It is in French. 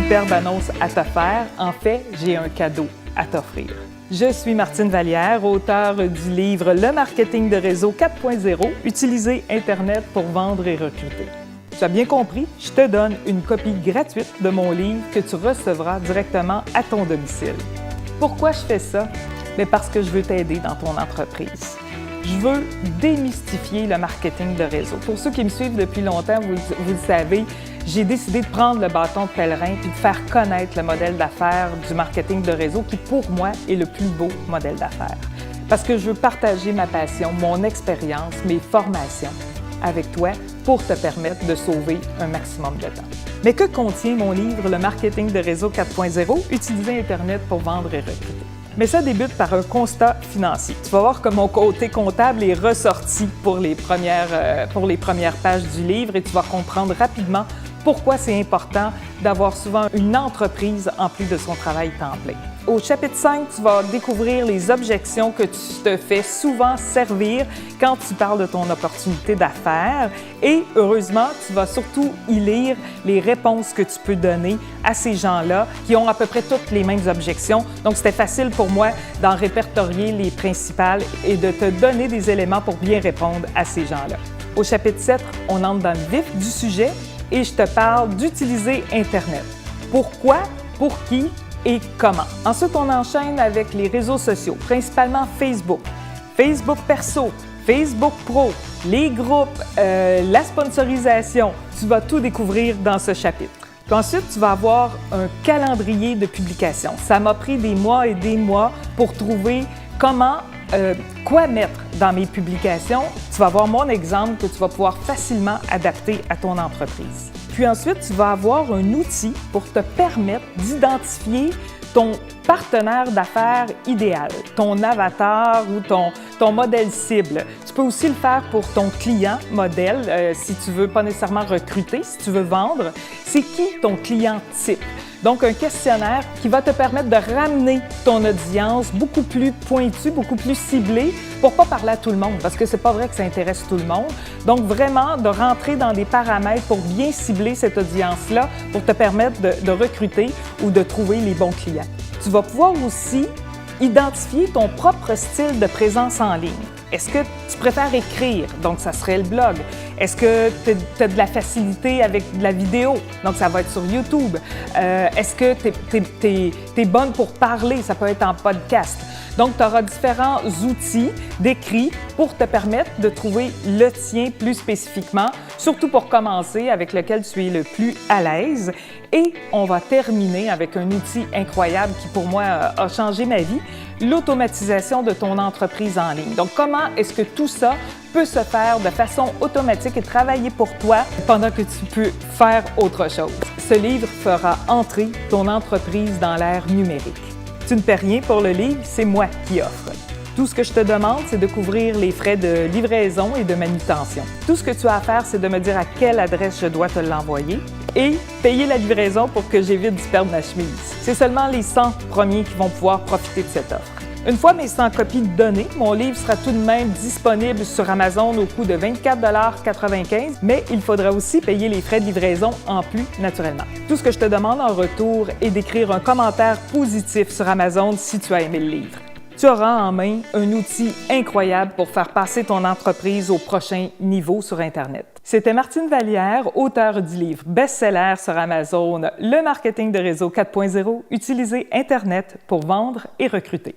superbe annonce à te faire. En fait, j'ai un cadeau à t'offrir. Je suis Martine Vallière, auteure du livre Le marketing de réseau 4.0, utiliser Internet pour vendre et recruter. Tu as bien compris, je te donne une copie gratuite de mon livre que tu recevras directement à ton domicile. Pourquoi je fais ça? Bien parce que je veux t'aider dans ton entreprise. Je veux démystifier le marketing de réseau. Pour ceux qui me suivent depuis longtemps, vous le savez, j'ai décidé de prendre le bâton de pèlerin et de faire connaître le modèle d'affaires du marketing de réseau qui, pour moi, est le plus beau modèle d'affaires. Parce que je veux partager ma passion, mon expérience, mes formations avec toi pour te permettre de sauver un maximum de temps. Mais que contient mon livre « Le marketing de réseau 4.0 » utiliser Internet pour vendre et recruter? Mais ça débute par un constat financier. Tu vas voir que mon côté comptable est ressorti pour les premières pages du livre et tu vas comprendre rapidement pourquoi c'est important d'avoir souvent une entreprise en plus de son travail temps plein. Au chapitre 5, tu vas découvrir les objections que tu te fais souvent servir quand tu parles de ton opportunité d'affaires et heureusement, tu vas surtout y lire les réponses que tu peux donner à ces gens-là qui ont à peu près toutes les mêmes objections. Donc, c'était facile pour moi d'en répertorier les principales et de te donner des éléments pour bien répondre à ces gens-là. Au chapitre 7, on entre dans le vif du sujet et je te parle d'utiliser Internet. Pourquoi, pour qui et comment. Ensuite, on enchaîne avec les réseaux sociaux, principalement Facebook, Facebook perso, Facebook pro, les groupes, la sponsorisation. Tu vas tout découvrir dans ce chapitre. Puis ensuite, tu vas avoir un calendrier de publication. Ça m'a pris des mois et des mois pour trouver quoi mettre dans mes publications. Tu vas voir mon exemple que tu vas pouvoir facilement adapter à ton entreprise. Puis ensuite, tu vas avoir un outil pour te permettre d'identifier ton partenaire d'affaires idéal, ton avatar ou ton modèle cible. Tu peux aussi le faire pour ton client modèle, si tu veux pas nécessairement recruter, si tu veux vendre. C'est qui ton client type? Donc, un questionnaire qui va te permettre de ramener ton audience beaucoup plus pointue, beaucoup plus ciblée pour pas parler à tout le monde, parce que c'est pas vrai que ça intéresse tout le monde. Donc, vraiment, de rentrer dans des paramètres pour bien cibler cette audience-là pour te permettre de recruter ou de trouver les bons clients. Tu vas pouvoir aussi identifier ton propre style de présence en ligne. Est-ce que tu préfères écrire? Donc, ça serait le blog. Est-ce que tu as de la facilité avec de la vidéo? Donc, ça va être sur YouTube. Est-ce que tu es bonne pour parler? Ça peut être en podcast. Donc, tu auras différents outils d'écrit pour te permettre de trouver le tien plus spécifiquement, surtout pour commencer, avec lequel tu es le plus à l'aise. Et on va terminer avec un outil incroyable qui, pour moi, a changé ma vie, l'automatisation de ton entreprise en ligne. Donc, comment est-ce que tout ça peut se faire de façon automatique et travailler pour toi pendant que tu peux faire autre chose? Ce livre fera entrer ton entreprise dans l'ère numérique. Tu ne paies rien pour le livre, c'est moi qui offre. Tout ce que je te demande, c'est de couvrir les frais de livraison et de manutention. Tout ce que tu as à faire, c'est de me dire à quelle adresse je dois te l'envoyer et payer la livraison pour que j'évite d'y perdre ma chemise. C'est seulement les 100 premiers qui vont pouvoir profiter de cette offre. Une fois mes 100 copies données, mon livre sera tout de même disponible sur Amazon au coût de 24,95 $, mais il faudra aussi payer les frais de livraison en plus, naturellement. Tout ce que je te demande en retour est d'écrire un commentaire positif sur Amazon si tu as aimé le livre. Tu auras en main un outil incroyable pour faire passer ton entreprise au prochain niveau sur Internet. C'était Martine Vallière, auteure du livre best-seller sur Amazon, Le marketing de réseau 4.0, utiliser Internet pour vendre et recruter.